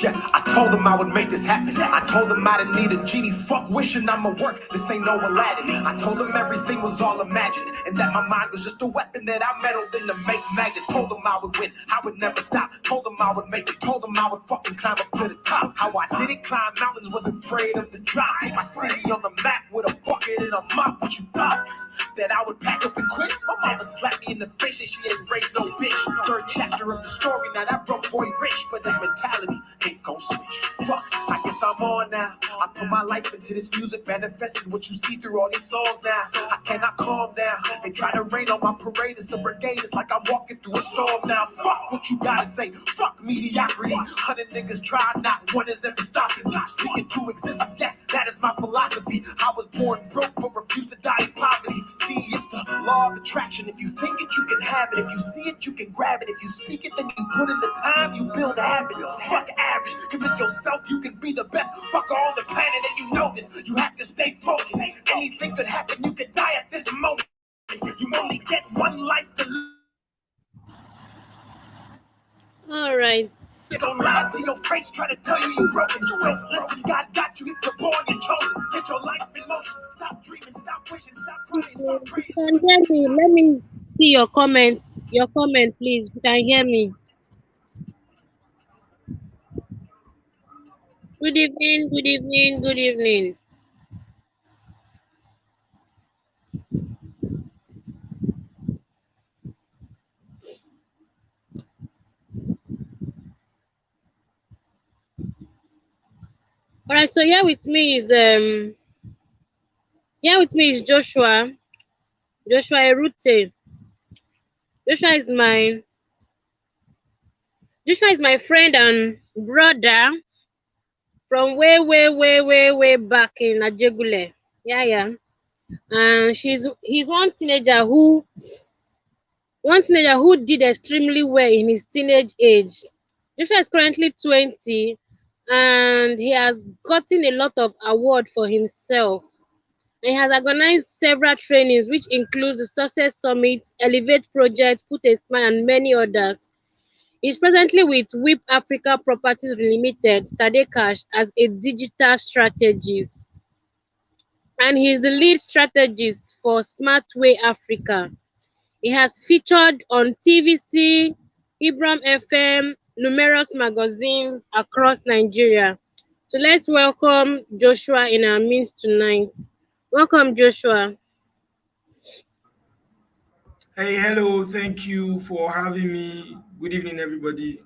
Yeah, I told them I would make this happen. I told them I didn't need a genie. Fuck wishing I'ma work. This ain't no Aladdin. I told them everything was all imagined and that my mind was just a weapon that I meddled in to make magnets. Told them I would win. I would never stop. Told them I would make it. Told them I would fucking climb up to the top. How I did it, climb mountains, wasn't afraid of the drop. Put my city on the map with a bucket and a mop. What you thought? That I would pack up and quit? My mama slapped me in the face and she ain't raised no bitch. Third chapter of the story, now that broke boy rich, but his mentality ain't gon' switch. Fuck, I guess I'm on now. I put my life into this music, manifesting what you see through all these songs now. I cannot calm down. They try to rain on my parade, it's a brigade, it's like I'm walking through a storm now. Fuck what you gotta say, fuck mediocrity. 100 niggas try, not one is ever stopping me. Speaking to existence, yes, that is my philosophy. I was born broke, but refuse to die in poverty. See, it's the law of attraction. If you think it, you can have it. If you see it, you can grab it. If you speak it, then you put in the time, you build habits. Fuck average. Convince yourself you can be the best. Fuck all the planet, and you know this. You have to stay focused. Anything could happen. You could die at this moment. You only get one life to live. All right. They don't lie to your face, try to tell you you're broken. You ain't listen, God got you. You're born, you're chosen. Get your life in motion. Stop dreaming, stop wishing, stop crying, start You praying. can hear me. Let me see your comments. Your comment, please. You can hear me. Good evening. Good evening. Good evening. All right. So here with me is Joshua. Joshua Erute. Joshua is my Joshua is my friend and brother from way back in Ajegule. Yeah, yeah. And he's one teenager who did extremely well in his teenage age. Joshua is currently 20 and he has gotten a lot of award for himself. And he has organized several trainings which includes the Success Summit, Elevate Project, Put a Smile, and many others. He's presently with Whip Africa Properties Limited, Tade Cash, as a digital strategist. And he is the lead strategist for Smartway Africa. He has featured on TVC, Ibram FM, numerous magazines across Nigeria. So let's welcome Joshua in our midst tonight. Welcome, Joshua. Hey, hello. Thank you for having me. Good evening, everybody.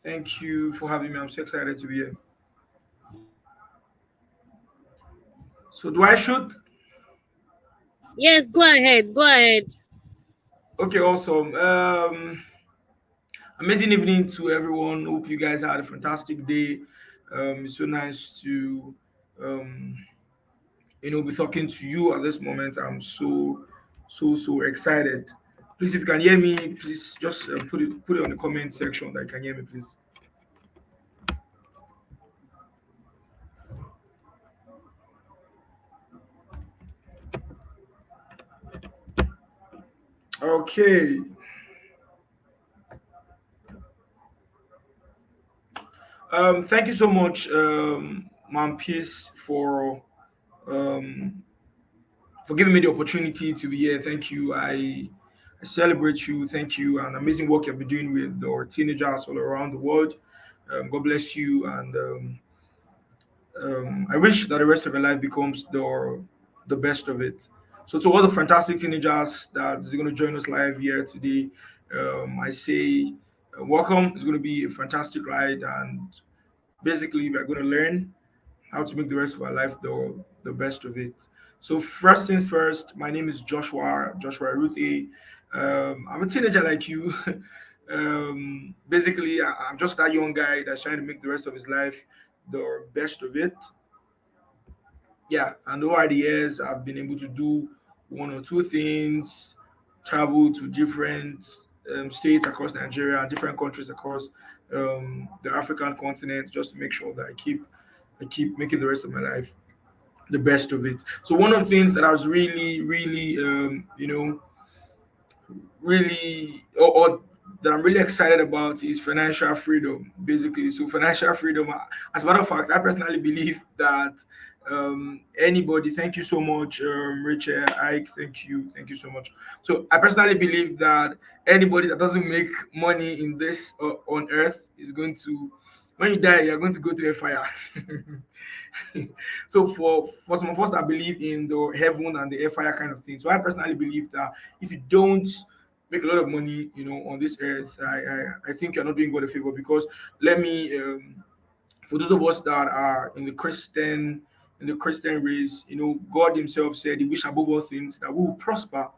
Thank you for having me. I'm so excited to be here. So, do I shoot? Yes, go ahead. Go ahead. Okay, awesome. Amazing evening to everyone. Hope you guys had a fantastic day. It's so nice to, um, be talking to you at this moment. I'm so excited. Please, if you can hear me, please just put it on the comment section that you can hear me, please. Okay. Thank you so much, Mom Peace, um, for giving me the opportunity to be here. Thank you. I celebrate you. Thank you. And amazing work you've been doing with our teenagers all around the world. God bless you. And I wish that the rest of your life becomes the best of it. So to all the fantastic teenagers that is going to join us live here today, I say welcome. It's going to be a fantastic ride, and basically we're going to learn how to make the rest of our life the best of it. So first things first, my name is Joshua Ruthie. I'm a teenager like you. Basically, I'm just that young guy that's trying to make the rest of his life the best of it. Yeah, and over the years, I've been able to do one or two things, travel to different states across Nigeria and different countries across the African continent, just to make sure that I keep making the rest of my life the best of it. So one of the things that I was really, really, really, or that I'm really excited about is financial freedom, basically. So, financial freedom, as a matter of fact, I personally believe that anybody, thank you so much, Rachel, Ike, thank you so much. So, I personally believe that anybody that doesn't make money in this on earth is going to, when you die, you're going to go to a fire. So for some of us that believe in the heaven and the fire kind of thing, so I personally believe that if you don't make a lot of money, on this earth, I think you're not doing God a favor, because let me for those of us that are in the Christian race, God Himself said He wish above all things that we will prosper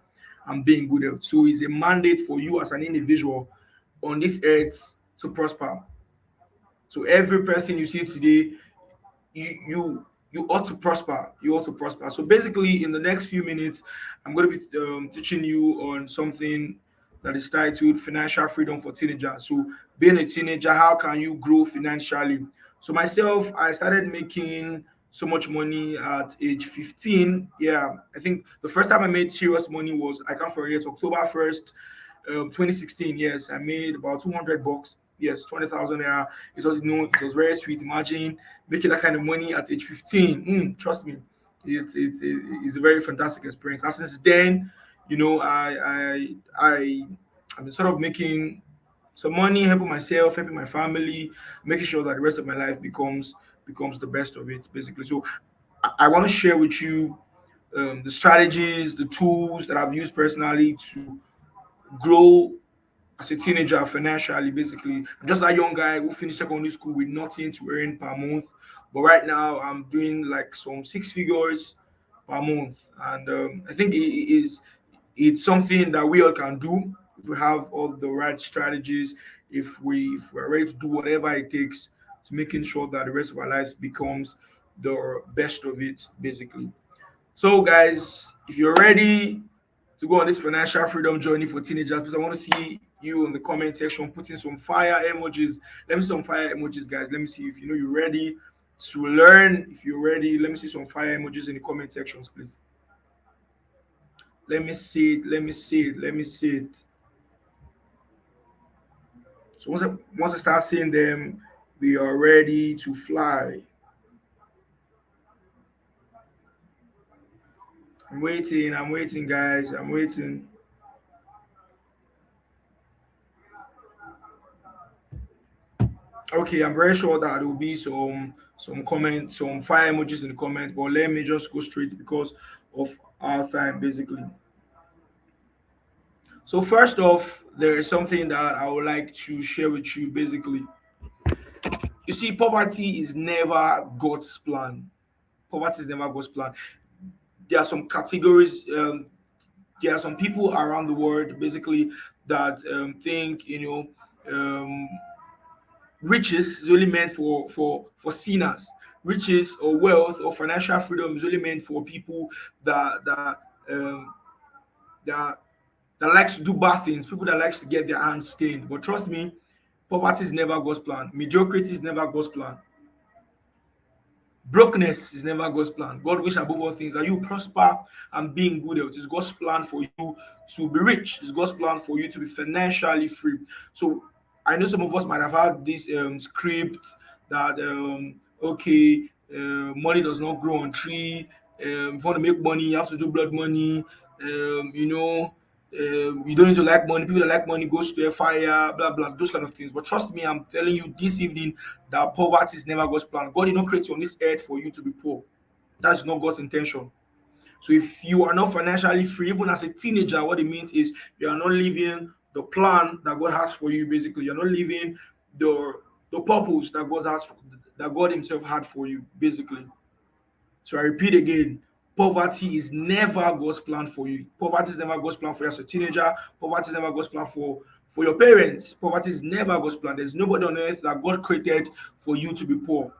and be in good health. So it's a mandate for you as an individual on this earth to prosper. So every person you see today, you ought to prosper. You ought to prosper. So basically, in the next few minutes, I'm going to be teaching you on something that is titled financial freedom for teenagers. So being a teenager, how can you grow financially? So myself, I started making so much money at age 15. Yeah, I think the first time I made serious money was, I can't forget, October 1st, 2016. Yes, I made about 200 bucks. Yes, 20,000 naira. It was very sweet. Imagine making that kind of money at age 15. Trust me, it's a very fantastic experience. And since then, I've been sort of making some money, helping myself, helping my family, making sure that the rest of my life becomes the best of it, basically. So I want to share with you the strategies, the tools that I've used personally to grow as a teenager financially. Basically, I'm just a young guy who finished secondary school with nothing to earn per month, but right now I'm doing like some six figures per month, and I think it's something that we all can do if we have all the right strategies, if we're ready to do whatever it takes to making sure that the rest of our lives becomes the best of it, basically. So, guys, if you're ready to go on this financial freedom journey for teenagers, please, I want to see you in the comment section putting some fire emojis. Let me see some fire emojis, guys. Let me see if you're ready to learn. If you're ready, let me see some fire emojis in the comment sections, please. Let me see it. Let me see it. Let me see it. So once I start seeing them, we are ready to fly. I'm waiting. I'm waiting, guys. I'm waiting. Okay, I'm very sure that there will be some comments, some fire emojis in the comment, but let me just go straight because of our time, basically. So first off, there is something that I would like to share with you. Basically, you see, poverty is never God's plan. Poverty is never God's plan. There are some categories. There are some people around the world, basically, that think riches is only meant for sinners. Riches or wealth or financial freedom is only meant for people that that um, that that likes to do bad things, people that likes to get their hands stained. But trust me, poverty is never God's plan. Mediocrity is never God's plan. Brokenness is never God's plan. God wish above all things that you prosper and be in good health. It's God's plan for you to be rich. It's God's plan for you to be financially free. So I know some of us might have had this script that okay, money does not grow on tree. If you want to make money, you have to do blood money. You don't need to like money. People that like money goes to a fire, blah blah, those kind of things. But trust me, I'm telling you this evening that poverty is never God's plan. God did not create you on this earth for you to be poor. That is not God's intention. So if you are not financially free, even as a teenager, what it means is you are not living the plan that God has for you. Basically, you're not living the purpose that God Himself had for you. Basically, so I repeat again, poverty is never God's plan for you. Poverty is never God's plan for you as a teenager. Poverty is never God's plan for your parents. Poverty is never God's plan. There's nobody on earth that God created for you to be poor.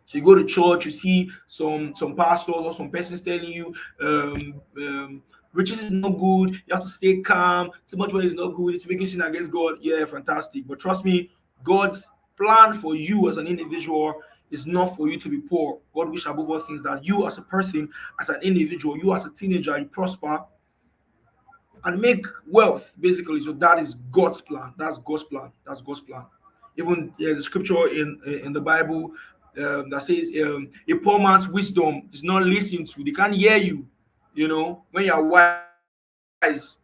So you go to church, you see some pastors or some persons telling you riches is not good, you have to stay calm, too much money is not good, it's making sin against God. Yeah, fantastic. But trust me, God's plan for you as an individual is not for you to be poor. God wish above all things that you as a person, as an individual, you as a teenager, you prosper and make wealth basically. So that is God's plan. That's God's plan. That's God's plan. Even there's a scripture in the Bible that says a poor man's wisdom is not listened to. They can't hear you, when you're wise,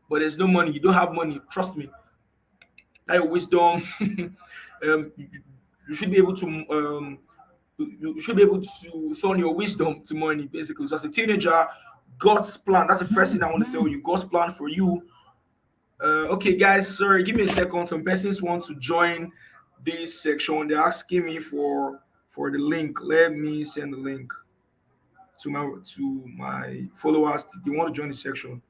but there's no money. You don't have money. Trust me, that your wisdom, you, you should be able to you should be able to turn your wisdom to money basically. So as a teenager, God's plan. That's the first thing I want to tell you. God's plan for you. Okay, guys, sorry, give me a second. Some persons want to join this section. They're asking me for the link. Let me send the link to my followers. They want to join the section.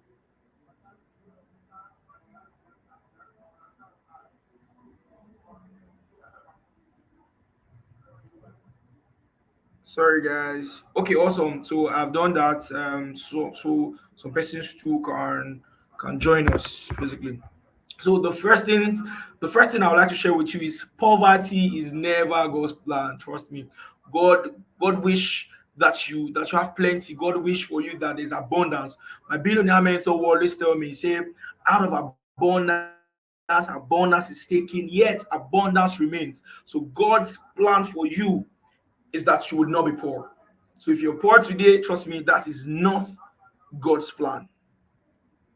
Sorry, guys. Okay, awesome. So I've done that. So some persons too can join us basically. So the first thing I would like to share with you is poverty is never God's plan. Trust me. God wish that you have plenty. God wish for you that there's abundance. My billionaire mentor will always tell me, he say, out of abundance is taken, yet abundance remains. So God's plan for you is that you would not be poor. So if you're poor today, trust me, that is not God's plan.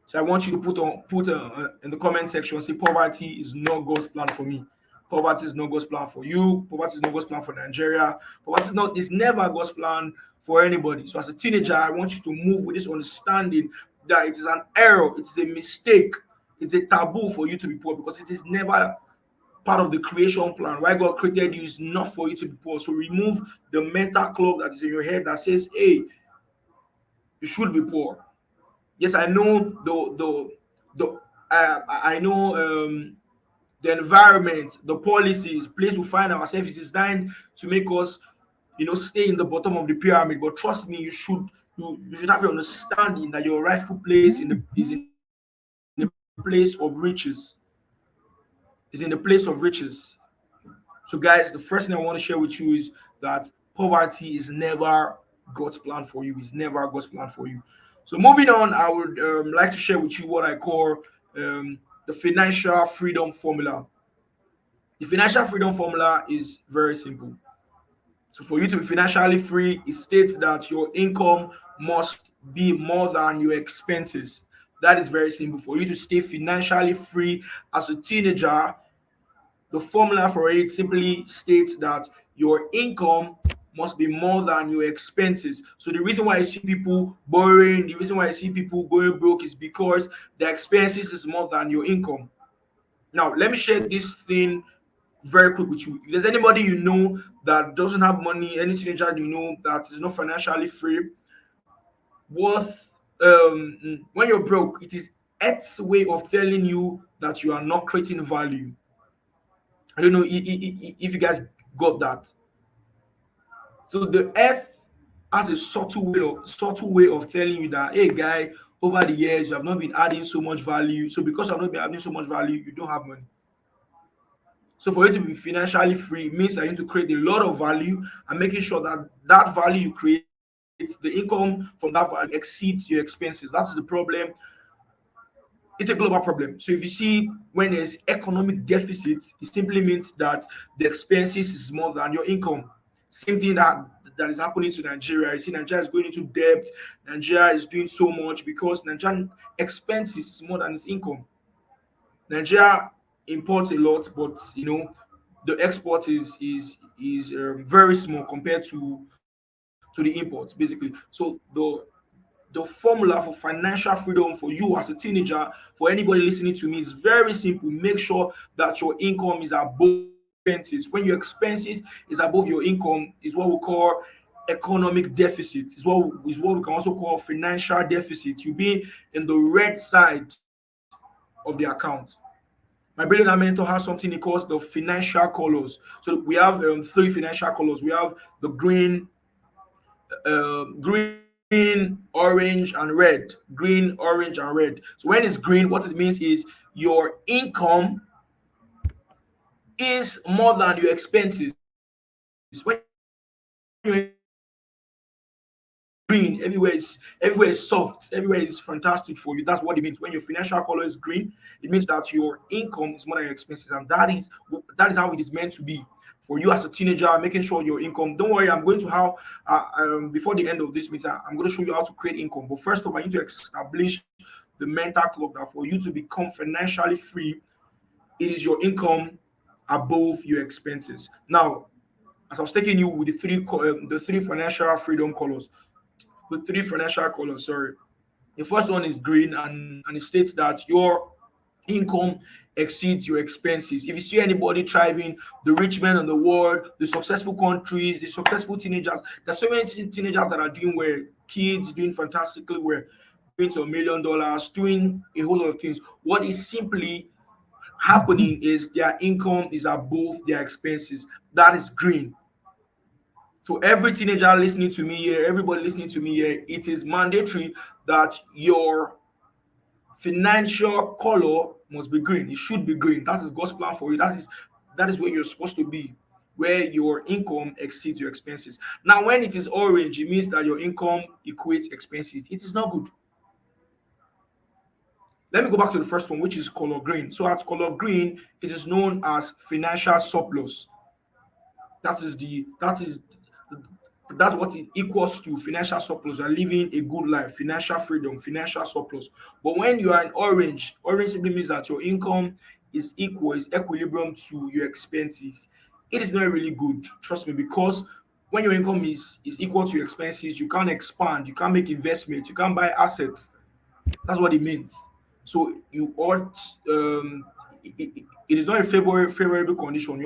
So I want you to put in the comment section, say poverty is not God's plan for me. Poverty is not God's plan for you. Poverty is not God's plan for Nigeria. Poverty is never God's plan for anybody. So as a teenager, I want you to move with this understanding that it is an error, it is a mistake, it's a taboo for you to be poor because it is never part of the creation plan. Why God created you is not for you to be poor. So remove the mental clock that is in your head that says, hey, you should be poor. Yes, I know I know the environment, the policies, place we find ourselves is designed to make us, stay in the bottom of the pyramid. But trust me, you should have your understanding that your rightful place is in the place of riches. Is in the place of riches. So, guys, the first thing I want to share with you is that poverty is never God's plan for you. It's never God's plan for you. So, moving on, I would like to share with you what I call the financial freedom formula. The financial freedom formula is very simple. So, for you to be financially free, it states that your income must be more than your expenses. That is very simple. For you to stay financially free as a teenager, the formula for it simply states that your income must be more than your expenses. So the reason why you see people borrowing, the reason why you see people going broke is because the expenses is more than your income. Now, let me share this thing very quick with you. If there's anybody you know that doesn't have money, any teenager you know that is not financially free, worth when you're broke, it is Earth's way of telling you that you are not creating value. I don't know if you guys got that. So the earth has a subtle way of telling you that, hey guy, over the years you have not been adding so much value. So because you have not been adding so much value, you don't have money. So for you to be financially free means that you need to create a lot of value and making sure that that value you create, the income from that value exceeds your expenses. That is the problem. It's a global problem. So if you see when there's economic deficit, it simply means that the expenses is more than your income. Same thing that is happening to Nigeria. You see, Nigeria is going into debt. Nigeria is doing so much because Nigerian expenses is more than its income. Nigeria imports a lot, but the export is very small compared to the imports, basically. So the formula for financial freedom for you as a teenager, for anybody listening to me, is very simple. Make sure that your income is above your expenses. When your expenses is above your income, is what we call economic deficit. Is what we can also call financial deficit. You be in the red side of the account. My billionaire mentor has something he calls the financial colors. So we have three financial colors. We have the green, orange, and red. Green, orange, and red. So when it's green, what it means is your income is more than your expenses. When your income is more than your expenses, green, everywhere is soft, everywhere is fantastic for you. That's what it means. When your financial color is green, it means that your income is more than your expenses, and that is how it is meant to be for you as a teenager. Making sure your income. Don't worry, I'm going to how before the end of this meeting, I'm going to show you how to create income. But first of all, I need to establish the mental clock that for you to become financially free, it is your income above your expenses. Now, as I was taking you with the three financial freedom colors, the three financial colors. Sorry, the first one is green, and it states that your income exceeds your expenses. If you see anybody thriving, the rich men in the world, the successful countries, the successful teenagers, there's so many teenagers that are doing well, kids doing fantastically well, doing to $1 million, doing a whole lot of things. What is simply happening is their income is above their expenses. That is green. So every teenager listening to me here, everybody listening to me here, it is mandatory that your financial color must be green. It should be green. That is God's plan for you. That is where you're supposed to be, where your income exceeds your expenses. Now, when it is orange, it means that your income equates expenses. It is not good. Let me go back to the first one, which is color green. So at color green, it is known as financial surplus. That's what it equals to financial surplus. You are living a good life, financial freedom, financial surplus. But when you are in orange, orange simply means that your income is equilibrium to your expenses. It is not really good, trust me, because when your income is equal to your expenses, you can't expand, you can't make investments, you can't buy assets. That's what it means. So you ought it is not a favorable condition.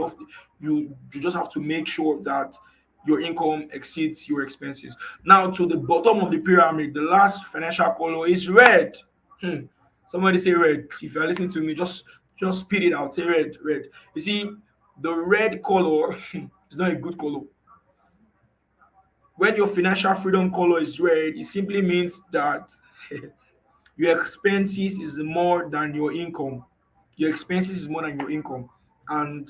You just have to make sure that your income exceeds your expenses. Now to the bottom of the pyramid, the last financial color is red. Hmm. Somebody say red. If you are listening to me, just spit it out. Say red, red. You see, the red color is not a good color. When your financial freedom color is red, it simply means that your expenses is more than your income. Your expenses is more than your income. And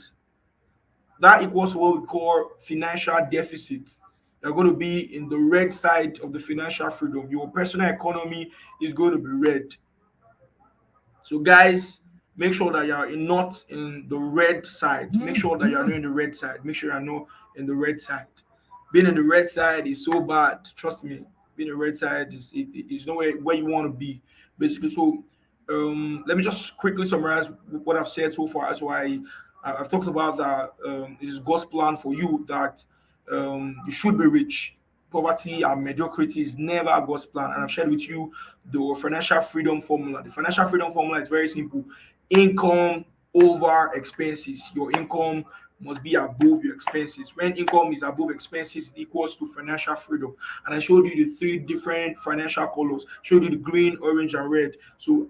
that equals what we call financial deficit. You're going to be in the red side of the financial freedom. Your personal economy is going to be red. So, guys, make sure that not in the red side. Make sure that you're not in the red side. Make sure you're not in the red side. Being in the red side is so bad. Trust me. Being in the red side is nowhere where you want to be, basically. So, let me just quickly summarize what I've said so far. So, I've talked about that this is God's plan for you that you should be rich. Poverty and mediocrity is never God's plan. And I've shared with you the financial freedom formula. The financial freedom formula is very simple: income over expenses. Your income must be above your expenses. When income is above expenses, it equals to financial freedom. And I showed you the three different financial colors. Showed you the green, orange, and red. So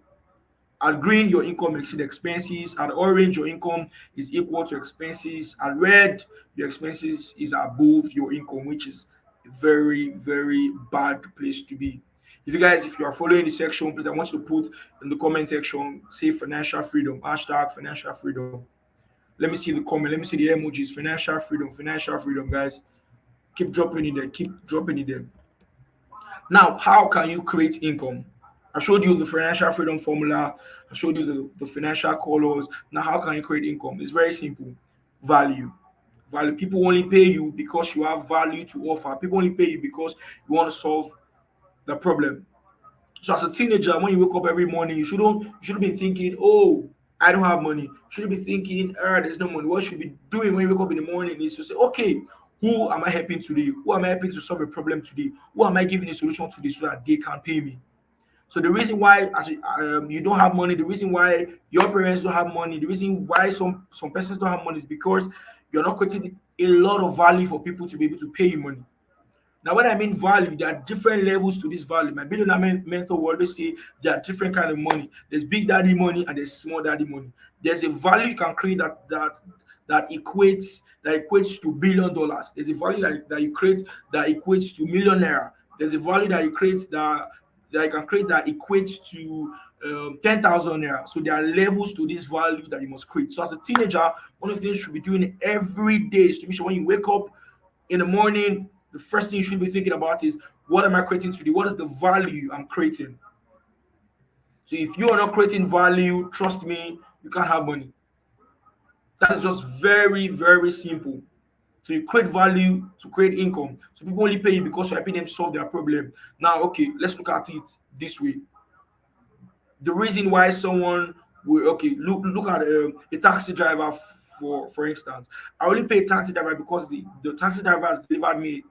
at green, your income exceeds expenses. At orange, your income is equal to expenses. At red, your expenses is above your income, which is a very, very bad place to be. If you are following the section, please, I want you to put in the comment section, say financial freedom, hashtag financial freedom. Let me see the comment. Let me see the emojis. Financial freedom, guys. Keep dropping it there. Keep dropping it there. Now, how can you create income? I showed you the financial freedom formula. I showed you the financial colors. Now, how can you create income? It's very simple. Value. Value. People only pay you because you have value to offer. People only pay you because you want to solve the problem. So as a teenager, when you wake up every morning, you shouldn't be thinking, oh, I don't have money. You shouldn't be thinking, there's no money. What you should be doing when you wake up in the morning is to say, okay, who am I helping today? Who am I helping to solve a problem today? Who am I giving a solution today so that they can pay me? So the reason why you don't have money, the reason why your parents don't have money, the reason why some persons don't have money is because you're not creating a lot of value for people to be able to pay you money. Now, when I mean value, there are different levels to this value. My billionaire mentor will always say there are different kind of money. There's big daddy money and there's small daddy money. There's a value you can create that equates to $1 billion. There's a value that you create that equates to millionaire. There's a value that you create that you can create that equates to 10,000 naira. So there are levels to this value that you must create. So as a teenager, one of the things you should be doing every day is to make sure when you wake up in the morning, the first thing you should be thinking about is What am I creating today? What is the value I'm creating? So if you are not creating value, trust me, you can't have money. That is just very, very simple. So you create value to create income. So people only pay you because you're helping them solve their problem. Now, okay, let's look at it this way. The reason why someone will, okay, look at a taxi driver, for instance. I only pay a taxi driver because the taxi driver has delivered me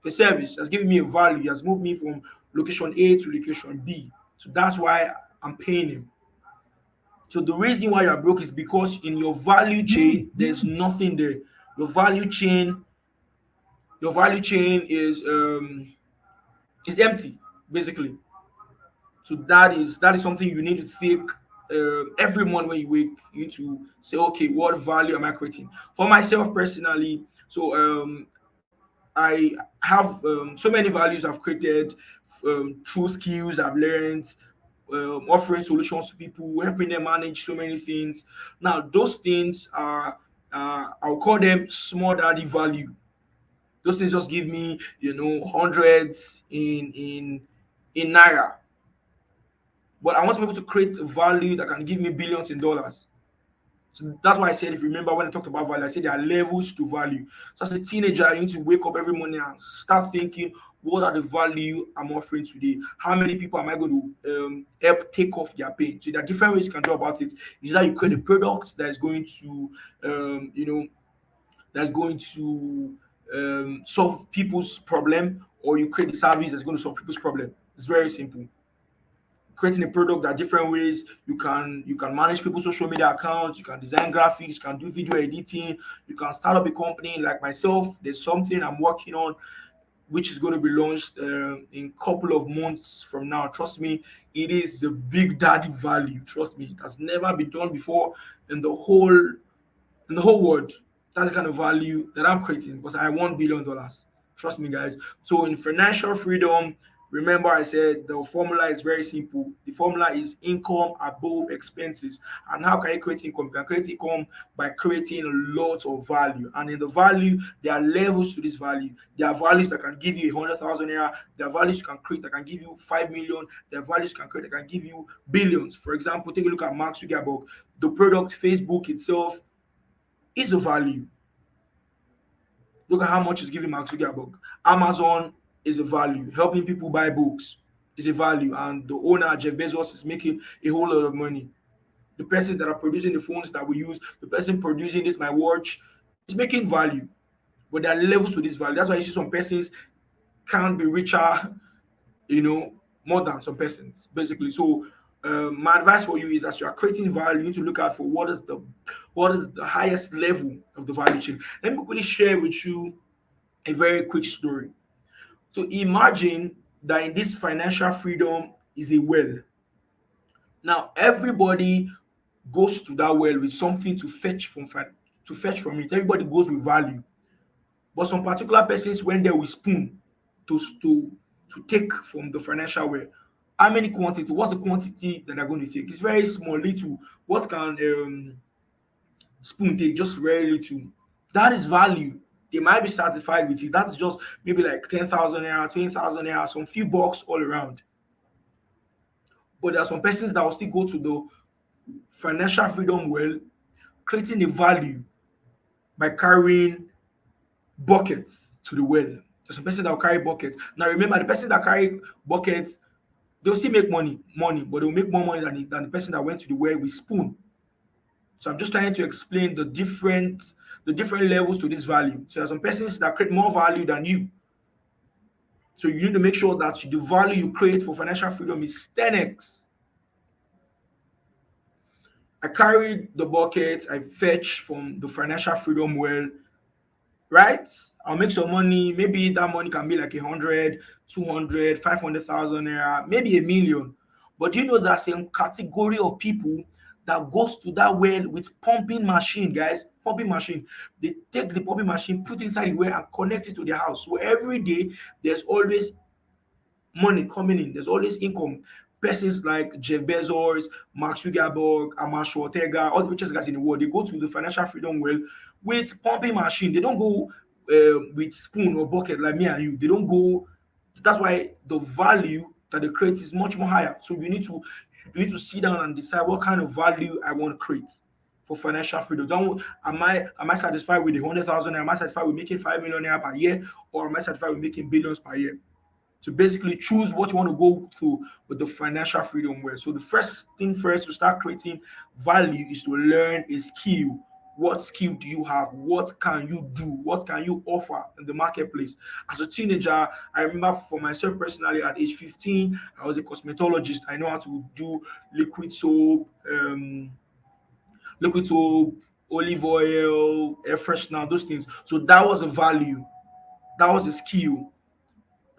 a service, has given me a value, has moved me from location A to location B. So that's why I'm paying him. So the reason why you're broke is because in your value chain, there's nothing there. Your value chain, your value chain is empty, basically. So that is something you need to think every morning when you wake. You need to say, okay, what value am I creating? For myself personally, so I have so many values I've created through skills I've learned, offering solutions to people, helping them manage so many things. Now, those things are, I'll call them small daddy value. Those things just give me, hundreds in naira. But I want to be able to create value that can give me billions in dollars. So that's why I said, if you remember when I talked about value, I said there are levels to value. So as a teenager, you need to wake up every morning and start thinking, what are the value I'm offering today? How many people am I going to help take off their pain? So there are different ways you can do about it. Is that you create a product that is going to, that's going to solve people's problem, or you create a service that's going to solve people's problem. It's very simple. Creating a product, there are different ways you can manage people's social media accounts, you can design graphics, you can do video editing, you can start up a company like myself. There's something I'm working on which is going to be launched in a couple of months from now. Trust me, it is the big daddy value. Trust me, it has never been done before in the whole world. That's the kind of value that I'm creating because I want $1 billion. Trust me, guys. So in financial freedom, remember I said the formula is very simple. The formula is income above expenses. And how can you create income? You can create income by creating lots of value. And in the value, there are levels to this value. There are values that can give you 100,000 naira. There are values you can create that can give you 5 million. There are values you can create that can give you billions. For example, take a look at Mark Zuckerberg. The product Facebook itself is a value. Look at how much is giving Mark Zuckerberg. Amazon is a value. Helping people buy books is a value. And the owner, Jeff Bezos, is making a whole lot of money. The person that are producing the phones that we use, the person producing this, my watch, is making value. But there are levels to this value. That's why you see some persons can't be richer, you know, more than some persons, basically. So my advice for you is as you are creating value, you need to look out for what is the highest level of the value chain. Let me quickly share with you a very quick story. So imagine that in this financial freedom is a well. Now everybody goes to that well with something to fetch from it. Everybody goes with value. But some particular persons went there with spoon to to take from the financial well. How many quantity? What's the quantity that they're going to take? It's very small, little. What can spoon take? Just very little. That is value. They might be satisfied with it. That's just maybe like 10,000 naira, 20,000 naira, some few bucks all around. But there are some persons that will still go to the financial freedom well, creating a value by carrying buckets to the well. There's some person that will carry buckets. Now remember, the person that carry buckets, they'll still make money, but they'll make more money than the person that went to the well with spoon. So I'm just trying to explain the different levels to this value. So there are some persons that create more value than you. So you need to make sure that the value you create for financial freedom is 10x. I carried the bucket, I fetch from the financial freedom well, right? I'll make some money. Maybe that money can be like 100, 200, 500,000 naira, maybe a million. But you know that same category of people that goes to that well with pumping machine, guys, pumping machine. They take the pumping machine, put inside the well, and connect it to their house. So every day there's always money coming in. There's always income. Persons like Jeff Bezos, Mark Zuckerberg, Amash Ortega, all the richest guys in the world, they go to the financial freedom well with pumping machine. They don't go with spoon or bucket like me and you. They don't go. That's why the value that they create is much more higher. So you need to sit down and decide what kind of value I want to create for financial freedom. Don't am I satisfied with the 100,000? Am I satisfied with making 5 million naira per year, or am I satisfied with making billions per year? To basically choose what you want to go through with the financial freedom way. So the first thing first to start creating value is to learn a skill. What skill do you have? What can you do? What can you offer in the marketplace? As a teenager, I remember for myself personally at age 15, I was a cosmetologist. I know how to do liquid soap, liquid soap, olive oil, air freshener, those things. So that was a value. That was a skill.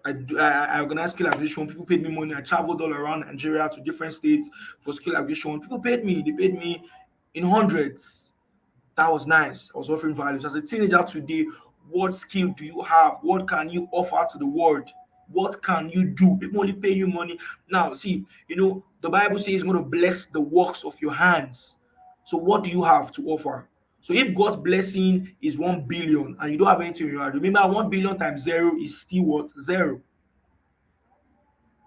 I organized skill acquisition. People paid me money. I traveled all around Nigeria to different states for skill acquisition. People paid me. They paid me in hundreds. That was nice. I was offering values. As a teenager today, what skill do you have? What can you offer to the world? What can you do? People only pay you money. Now, see, the Bible says it's going to bless the works of your hands. So, what do you have to offer? So, if God's blessing is 1 billion and you don't have anything in your hand, remember 1 billion times zero is still what? Zero.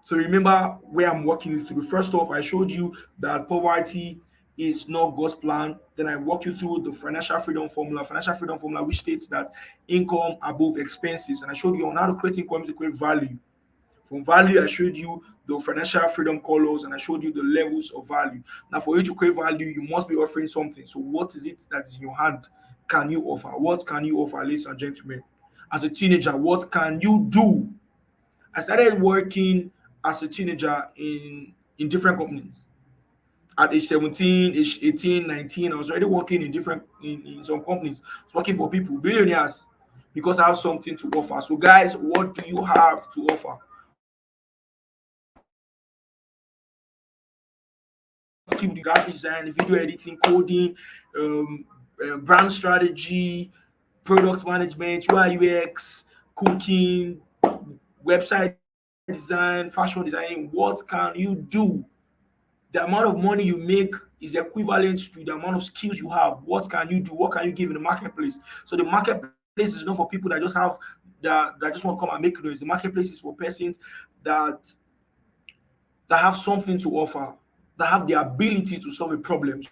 So remember where I'm walking you through. First off, I showed you that poverty is not God's plan. Then I walked you through the financial freedom formula, which states that income above expenses. And I showed you on how to create income to create value. From value, I showed you the financial freedom colors and I showed you the levels of value. Now, for you to create value, you must be offering something. So, what is it that is in your hand? Can you offer? What can you offer, ladies and gentlemen? As a teenager, what can you do? I started working as a teenager in different companies. At age 17, age 18, 19, I was already working in some companies. I was working for people, billionaires, because I have something to offer. So, guys, what do you have to offer? What skill do you have? What can you do? Graphic design, video editing, coding, um, brand strategy, product management, UI UX, cooking, website design, fashion designing. What can you do? The amount of money you make is equivalent to the amount of skills you have. What can you do? What can you give in the marketplace? So the marketplace is not for people that just have that just want to come and make noise. The marketplace is for persons that that have something to offer, that have the ability to solve a problem.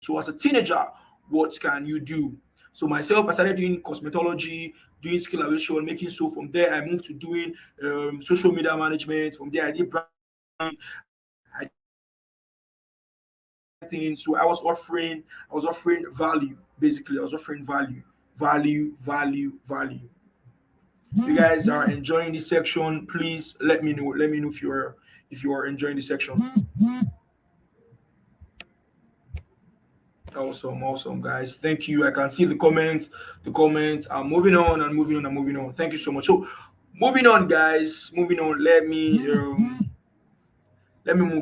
So as a teenager, what can you do? So myself, I started doing cosmetology, doing skill acquisition, making soap. From there, I moved to doing social media management. From there, I did branding. I did marketing. So I was offering value. Basically, I was offering value. If you guys are enjoying this section, please let me know. Let me know if you are enjoying this section. Awesome, guys. Thank you. I can see the comments. The comments are moving on and moving on and moving on. Thank you so much. So, moving on, guys. Moving on. Let me move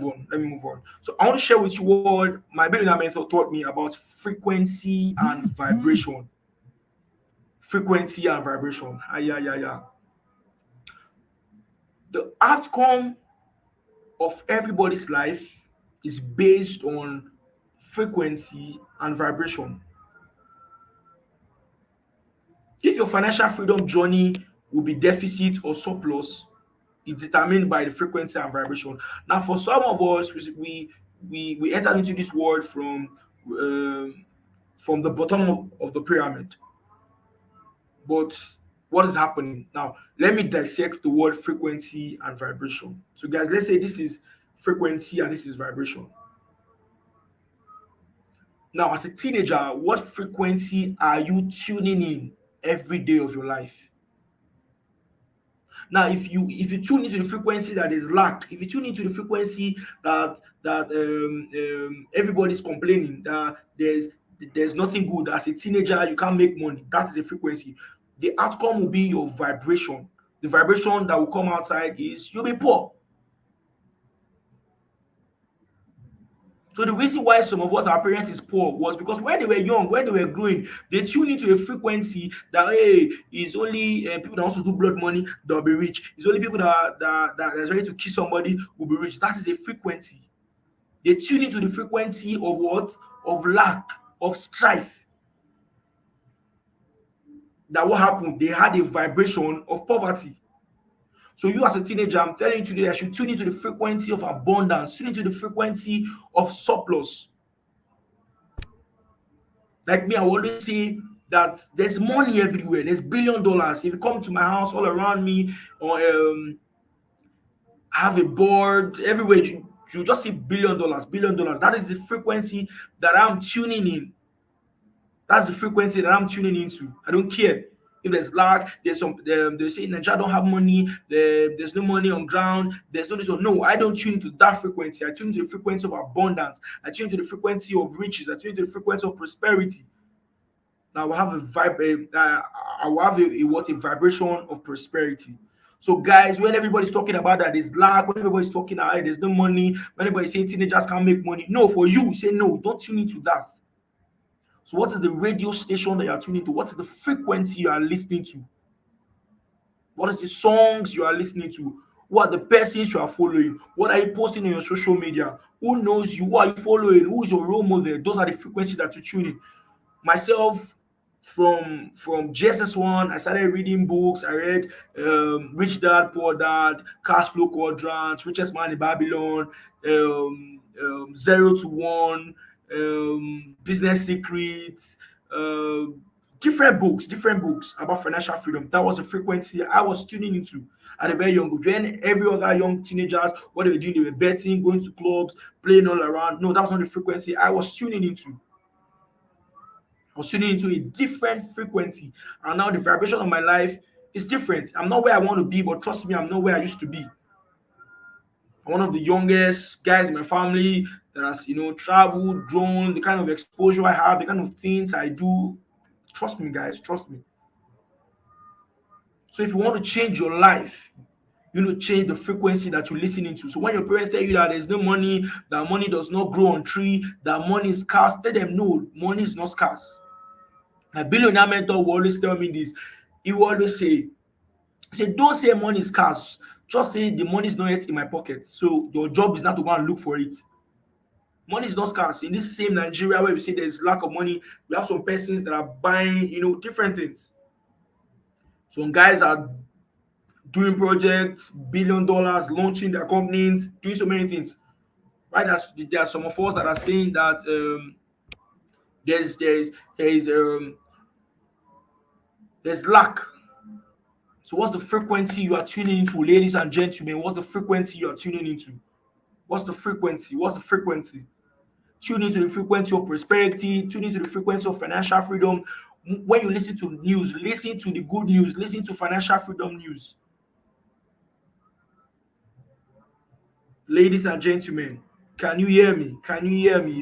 on. Let me move on. So, I want to share with you what my billionaire mentor taught me about frequency and vibration. Frequency and vibration. Ah, yeah, yeah, yeah. The outcome of everybody's life is based on frequency and vibration. If your financial freedom journey will be deficit or surplus, is determined by the frequency and vibration. Now, for some of us, we entered into this world from the bottom of the pyramid. But what is happening now? Let me dissect the word frequency and vibration. So, guys, let's say this is frequency and this is vibration. Now, as a teenager, what frequency are you tuning in every day of your life? Now, if you tune into the frequency that is lack, if you tune into the frequency that everybody's complaining that there's nothing good as a teenager, you can't make money. That is a frequency. The outcome will be your vibration. The vibration that will come outside is you'll be poor. So the reason why some of us, our parents, is poor was because when they were young, when they were growing, they tuned into a frequency that hey, it's only people that want to do blood money that'll be rich. It's only people that is ready to kill somebody will be rich. That is a frequency. They tune into the frequency of what? Of lack, of strife. That what happened? They had a vibration of poverty. So you as a teenager, I'm telling you today, I should tune into the frequency of abundance, tune into the frequency of surplus. Like me, I will always say that there's money everywhere. There's $1 billion. If you come to my house, all around me, or I have a board everywhere, you just see $1 billion, $1 billion. That is the frequency that I'm tuning in. That's the frequency that I'm tuning into. I don't care if there's lag. There's some they say Nigeria don't have money. There's no money on ground. There's no this one. No, I don't tune into that frequency. I tune into the frequency of abundance. I tune into the frequency of riches. I tune into the frequency of prosperity. Now I will have a vibe. I will have a vibration of prosperity. So guys, when everybody's talking about that there's lack, when everybody's talking about there's no money, when everybody's saying teenagers can't make money, no, for you, say no, don't tune into that. So what is the radio station that you are tuning to? What is the frequency you are listening to? What is the songs you are listening to? Who are the persons you are following? What are you posting on your social media? Who knows you? Who are you following? Who is your role model? Those are the frequencies that you tune in. Myself, from JSS1, I started reading books. I read Rich Dad Poor Dad, Cash Flow Quadrants, Richest Man in Babylon, 0 to 1, Business Secrets, different books about financial freedom. That was a frequency I was tuning into at a very young age. When every other young teenagers, what they were doing, they were betting, going to clubs, playing all around. No, that was not the frequency I was tuning into. I was tuning into a different frequency, and now the vibration of my life is different. I'm not where I want to be, but trust me, I'm not where I used to be. I'm one of the youngest guys in my family that has, traveled, grown, the kind of exposure I have, the kind of things I do. Trust me, guys, trust me. So if you want to change your life, you need to change the frequency that you're listening to. So when your parents tell you that there's no money, that money does not grow on tree, that money is scarce, tell them no, money is not scarce. My billionaire mentor will always tell me this. He will always say, don't say money is scarce. Just say the money is not yet in my pocket. So your job is not to go and look for it. Money is not scarce. In this same Nigeria where we say there's lack of money, we have some persons that are buying, different things. Some guys are doing projects, $1 billion, launching their companies, doing so many things. Right? There are some of us that are saying that there's there's there's um there's lack. So what's the frequency you are tuning into, ladies and gentlemen? What's the frequency you are tuning into? What's the frequency? What's the frequency? Tune into the frequency of prosperity, tune into the frequency of financial freedom. When you listen to news, listen to the good news, listen to financial freedom news. Ladies and gentlemen, can you hear me? Can you hear me?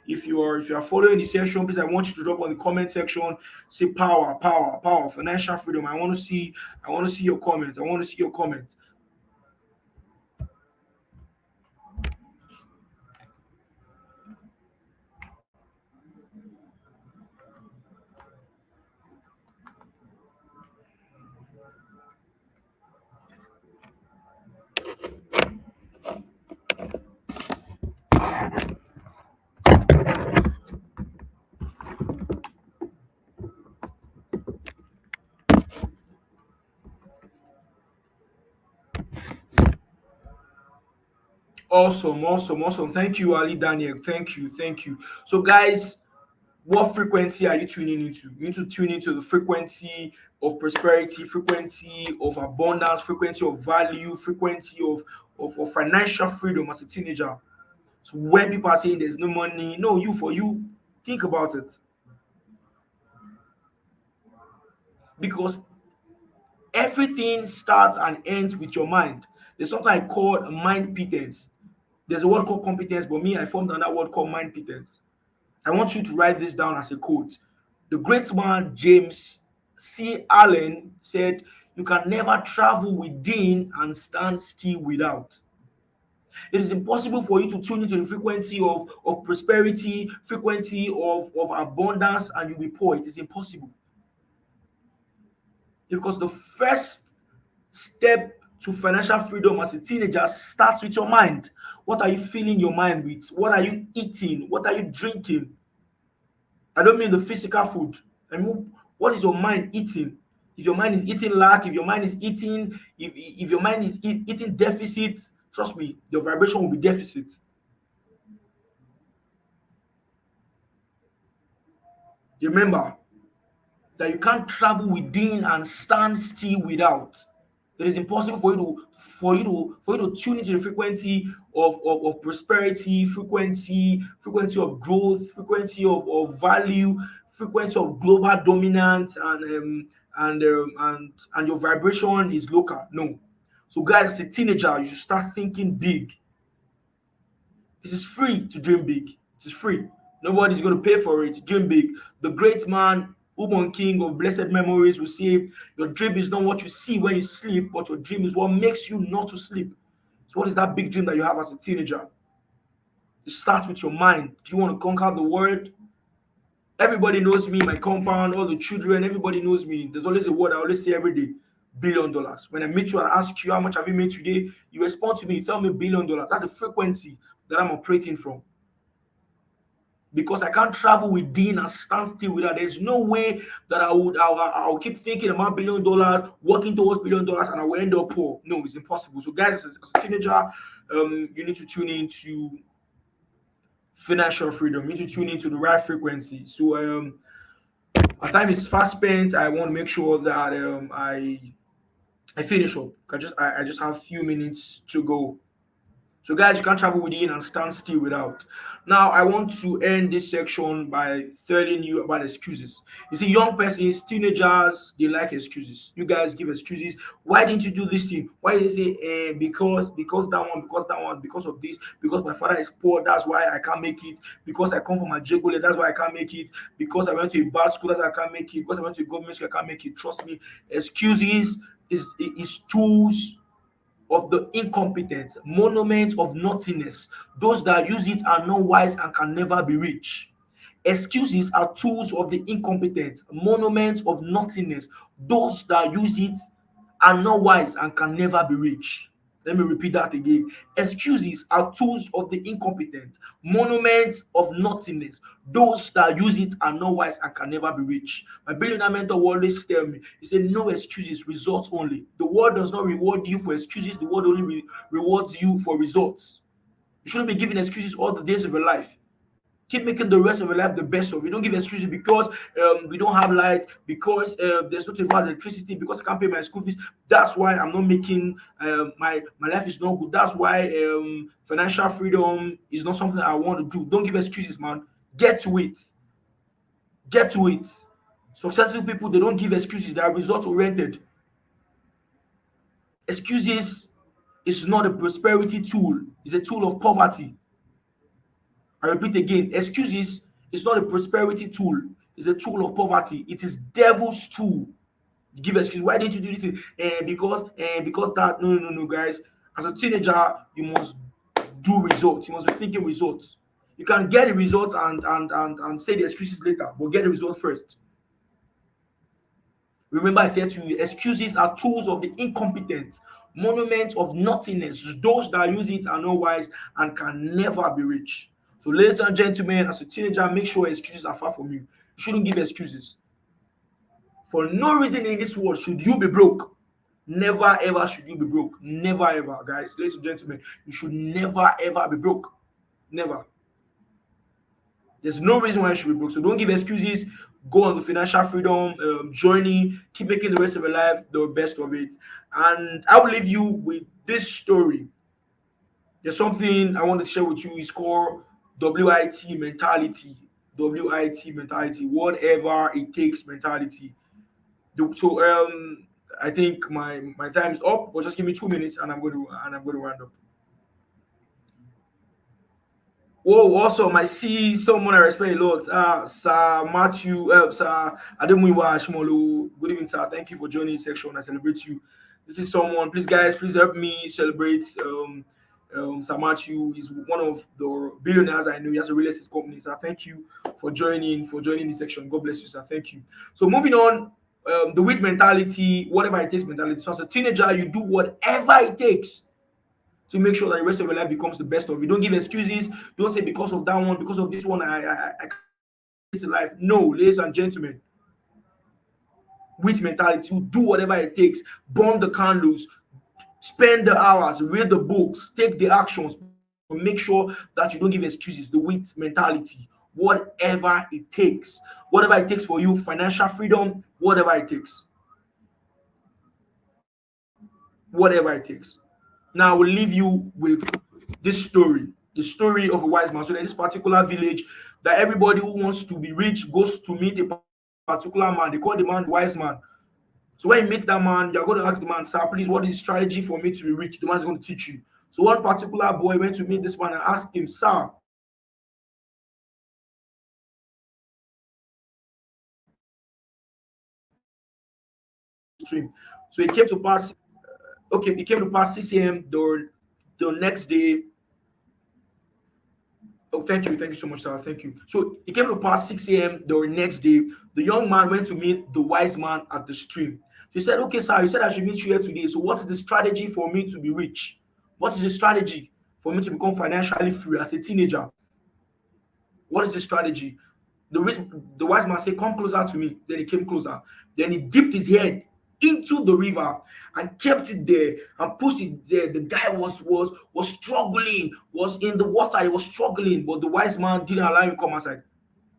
If you're following the session, please, I want you to drop on the comment section. Say power, power, power, financial freedom. I want to see your comments. I want to see your comments. Awesome, awesome, awesome. Thank you, Ali Daniel. Thank you, thank you. So, guys, what frequency are you tuning into? You need to tune into the frequency of prosperity, frequency of abundance, frequency of value, frequency of financial freedom as a teenager. So when people are saying there's no money, no, for you, think about it. Because everything starts and ends with your mind. There's something I call mind pitance. There's a word called competence, but me, I formed another word called mind pitance. I want you to write this down as a quote. The great man James C. Allen said, "You can never travel within and stand still without." It is impossible for you to tune into the frequency of prosperity, frequency of abundance, and you'll be poor. It is impossible. Because the first step to financial freedom as a teenager starts with your mind. What are you filling your mind with? What are you eating? What are you drinking? I don't mean the physical food. I mean, what is your mind eating? If your mind is eating lack, if your mind is eating, if your mind is eating deficit, trust me, your vibration will be deficit. Remember that you can't travel within and stand still without. It is impossible for you to tune into the frequency of prosperity, frequency of growth, frequency of value, frequency of global dominance, and your vibration is local. No. So guys, as a teenager, you should start thinking big. It is free to dream big. It is free. Nobody's going to pay for it. Dream big. The great man, Ubon King of blessed memories, will say, your dream is not what you see when you sleep, but your dream is what makes you not to sleep. So, what is that big dream that you have as a teenager? It starts with your mind. Do you want to conquer the world? Everybody knows me, my compound, all the children, everybody knows me. There's always a word I always say every day: $1 billion. When I meet you and ask you how much have you made today, you respond to me, you tell me $1 billion. That's the frequency that I'm operating from. Because I can't travel within and stand still without. There's no way that I'll keep thinking about $1 billion, working towards $1 billion, and I will end up poor. No, it's impossible. So, guys, as a teenager, you need to tune into financial freedom. You need to tune into the right frequency. So, our time is fast spent. I want to make sure that I finish up. I just have a few minutes to go. So, guys, you can't travel within and stand still without. Now, I want to end this section by telling you about excuses. You see, young persons, teenagers, they like excuses. You guys give excuses. Why didn't you do this thing? Why did you say, because that one, because that one, because of this, because my father is poor, that's why I can't make it. Because I come from a jegule, that's why I can't make it. Because I went to a bad school, that's why I can't make it. Because I went to a government school, I can't make it. Trust me, excuses is tools of the incompetent, monument of nothingness. Those that use it are not wise and can never be rich. Excuses are tools of the incompetent, monuments of nothingness. Those that use it are not wise and can never be rich. Let me repeat that again. Excuses are tools of the incompetent, monuments of nothingness. Those that use it are not wise and can never be rich. My billionaire mentor will always tell me, he said, no excuses, results only. The world does not reward you for excuses, the world only rewards you for results. You shouldn't be giving excuses all the days of your life. Keep making the rest of your life the best of. You don't give excuses because we don't have light, because there's not enough electricity, because I can't pay my school fees. That's why I'm not making my life is not good. That's why financial freedom is not something I want to do. Don't give excuses, man. Get to it. Get to it. Successful people, they don't give excuses. They are result oriented. Excuses is not a prosperity tool. It's a tool of poverty. I repeat again, excuses is not a prosperity tool, it's a tool of poverty. It is devil's tool. You give excuse. Why didn't you do this thing? Because that. No, no, no, no, guys. As a teenager, you must do results. You must be thinking results. You can get the results and say the excuses later, but get the results first. Remember, I said to you, excuses are tools of the incompetent, monuments of nothingness. Those that use it are not wise and can never be rich. So, ladies and gentlemen, as a teenager, make sure excuses are far from you. You shouldn't give excuses. For no reason in this world should you be broke. Never ever should you be broke. Never ever, guys. Ladies and gentlemen, you should never ever be broke. Never. There's no reason why you should be broke. So don't give excuses. Go on the financial freedom journey. Keep making the rest of your life the best of it. And I will leave you with this story. There's something I want to share with you. It's called WIT mentality. WIT mentality. Whatever it takes mentality. So I think my time is up. But just give me 2 minutes, and I'm going to round up. Oh, also, I see someone I respect a lot. Sir Matthew, Sir Ademuyiwa Ashimolu. Good evening, sir. Thank you for joining this section. I celebrate you. This is someone. Please, guys, please help me celebrate. Sir Matthew is one of the billionaires I know. He has a real estate company. Sir, thank you for joining this section. God bless you, sir. Thank you. So, moving on. The weak mentality, whatever it takes mentality. So, as a teenager, you do whatever it takes to make sure that the rest of your life becomes the best of you. Don't give excuses. Don't say because of that one, because of this one, I can't live life. No, ladies and gentlemen, with mentality. You do whatever it takes, burn the candles, spend the hours, read the books, take the actions, but make sure that you don't give excuses. The wit mentality, whatever it takes, whatever it takes for you, financial freedom, whatever it takes, whatever it takes. Now I will leave you with this story, the story of a wise man. So there's this particular village that everybody who wants to be rich goes to meet a particular man. They call the man the wise man. So when you meet that man, you're going to ask the man, sir, please, what is the strategy for me to be rich? The man's going to teach you. So one particular boy went to meet this man and asked him, sir, what is the strategy for me to be rich? The man said, okay, sir, you should go to the stream. So he came to pass. Okay, it came to pass 6 a.m. The next day. Oh, thank you so much, sir. Thank you. So it came to pass 6 a.m. the next day. The young man went to meet the wise man at the stream. So he said, okay, sir, you said I should meet you here today. So what is the strategy for me to be rich? What is the strategy for me to become financially free as a teenager? What is the strategy? The wise man said, come closer to me. Then he came closer. Then he dipped his head into the river and kept it there and pushed it there. The guy was struggling, was in the water, he was struggling, but the wise man didn't allow him to come outside.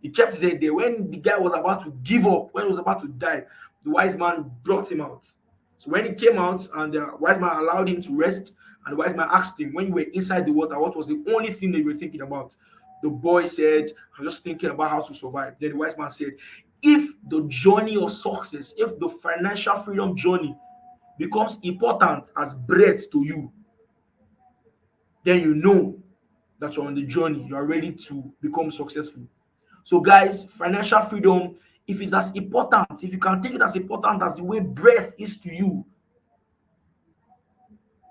He kept his head there. When the guy was about to give up, when he was about to die, the wise man brought him out. So when he came out and the wise man allowed him to rest, and the wise man asked him, when you were inside the water, what was the only thing that you were thinking about? The boy said, I was just thinking about how to survive. Then the wise man said, if the journey of success, if the financial freedom journey becomes important as bread to you, then you know that you're on the journey, you are ready to become successful. So, guys, financial freedom, if it's as important, if you can take it as important as the way breath is to you,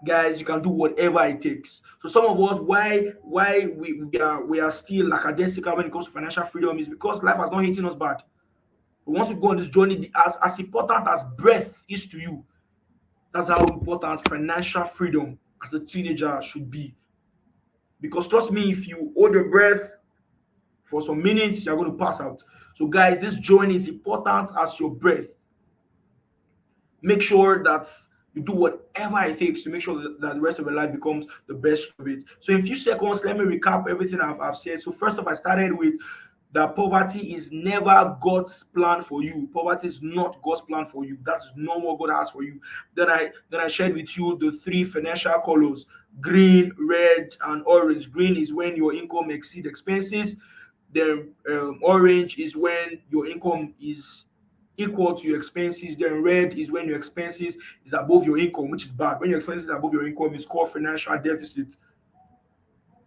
guys, you can do whatever it takes. So some of us, why we are still lackadaisical when it comes to financial freedom is because life has not hitting us bad. But once you go on this journey, as important as breath is to you, that's how important financial freedom as a teenager should be. Because trust me, if you hold your breath for some minutes, you're going to pass out. So, guys, this journey is important as your breath. Make sure that you do whatever it takes to make sure that the rest of your life becomes the best of it. So, in a few seconds, let me recap everything I've said. So, first off, I started with that poverty is never God's plan for you. Poverty is not God's plan for you. That is not what God has for you. Then I shared with you the three financial colors: green, red, and orange. Green is when your income exceeds expenses. Then orange is when your income is equal to your expenses. Then red is when your expenses is above your income, which is bad. When your expenses are above your income, it's called financial deficit.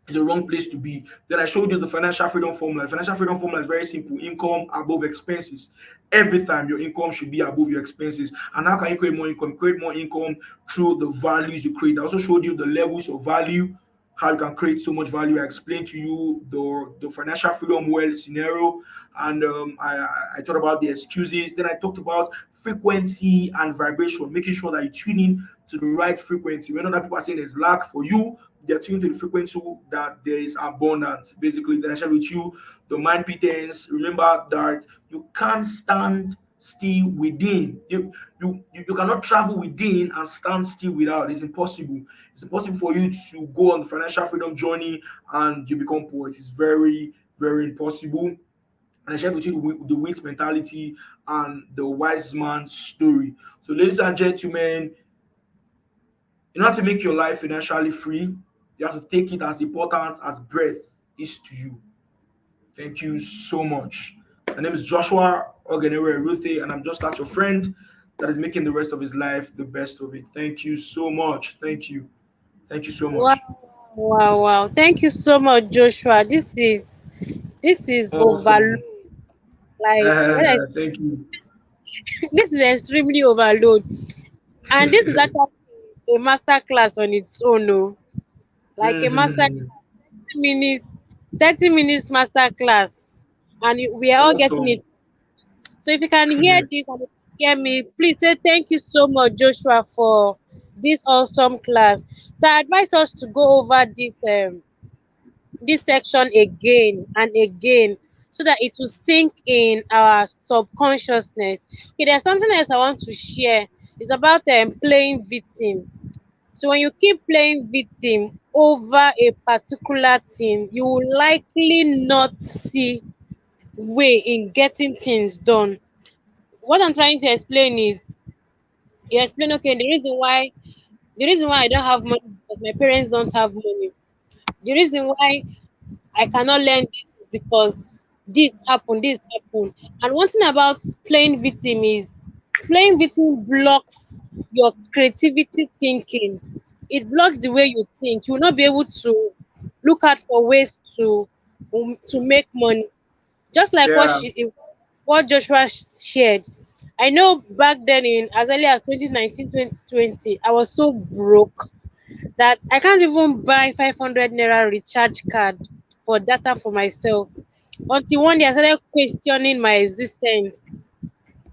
It's the wrong place to be. Then I showed you the financial freedom formula. The financial freedom formula is very simple: income above expenses. Every time your income should be above your expenses. And how can you create more income? Create more income through the values you create. I also showed you the levels of value, how you can create so much value. I explained to you the financial freedom well scenario, and I talked about the excuses. Then I talked about frequency and vibration, making sure that you tune in to the right frequency. When other people are saying there's lack for you, they're tuned to the frequency that there is abundance. Basically, then I share with you the mind patterns. Remember that you can't stand still within. You cannot travel within and stand still without. It's impossible. It's impossible for you to go on the financial freedom journey and you become poor. It is very, very impossible. And I shared with you the wait mentality and the wise man's story. So, ladies and gentlemen, in order to make your life financially free, you have to take it as important as breath is to you. Thank you so much. My name is Joshua Ogenere Ruthe, and I'm just that your friend that is making the rest of his life the best of it. Thank you so much. Thank you. Thank you so Wow, much. wow, wow. Thank you so much, Joshua. This is overload. Awesome. Like when I Thank you. this is extremely overload. And this is actually a master class on its own, no? Like a master Mhm. minutes, 30 minutes master class. And we are all getting it. Awesome. So if you can hear this and you can hear me, please say thank you so much, Joshua, for this awesome class. So I advise us to go over this section again and again so that it will sink in our subconsciousness. Okay, there's something else I want to share. It's about playing victim. So when you keep playing victim over a particular thing, you will likely not see way in getting things done. What I'm trying to explain is, you explain, okay, the reason why I don't have money is because my parents don't have money. The reason why I cannot learn this is because this happened. And one thing about playing victim is, playing victim blocks your creativity thinking. It blocks the way you think. You will not be able to look out for ways to make money. Just like Yeah. what Joshua shared. I know back then, in as early as 2019, 2020, I was so broke that I can't even buy 500 naira recharge card for data for myself. Until one day I started questioning my existence.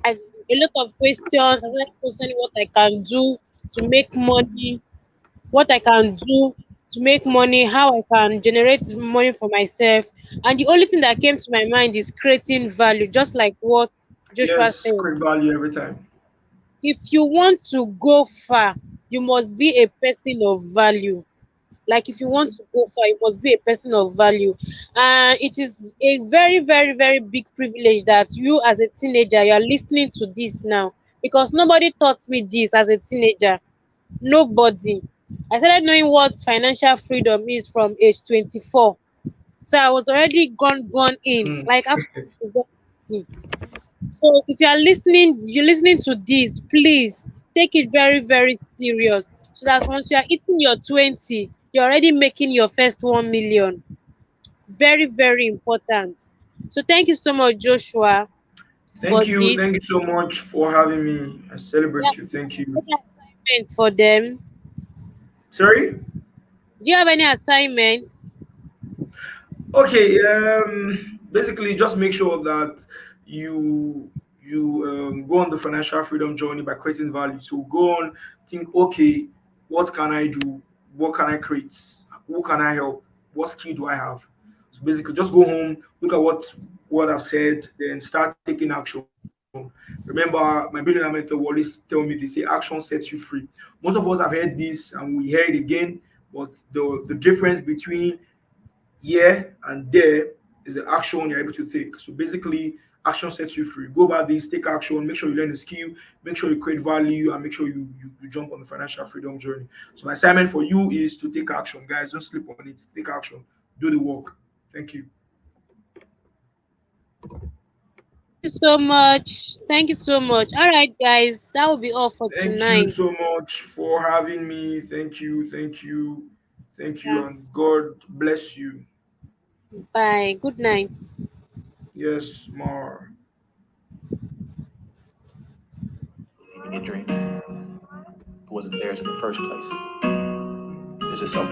I, a lot of questions. I started questioning what I can do to make money, what I can do to make money, how I can generate money for myself. And the only thing that came to my mind is creating value, just like what Joshua Yes, said. create value every time. If you want to go far, you must be a person of value. Like, if you want to go far, you must be a person of value. And it is a very, very, very big privilege that you, as a teenager, you are listening to this now, because nobody taught me this as a teenager. Nobody. I started knowing what financial freedom is from age 24. So I was already gone in, Mm. like after university. So if you are listening, you're listening to this, please take it very, very serious. So that once you are hitting your 20, you're already making your first 1 million. Very, very important. So thank you so much, Joshua, for Thank you. this. Thank you so much for having me. I Yeah, celebrate you. Thank you. any assignment for them? Sorry? Do you have any assignment? Okay, basically just make sure that you go on the financial freedom journey by creating value. So go on, think, okay, what can I do? What can I create? Who can I help? What skill do I have? So basically just go home, look at what I've said, then start taking action. Remember, my billionaire mentor will always tell me, they say action sets you free. Most of us have heard this and we hear it again, but the difference between here and there is the action you're able to take. So basically, action sets you free. Go about this, take action, make sure you learn a skill, make sure you create value, and make sure you jump on the financial freedom journey. So my assignment for you is to take action, guys. Don't sleep on it. Take action. Do the work. Thank you. Thank you so much. Thank you so much. All right, guys, that will be all for Thank you tonight. so much for having me. Thank you. Thank you. Thank you. Yeah. And God bless you. Bye. Good night. Yes, more. In your dream. It wasn't theirs in the first place. This is self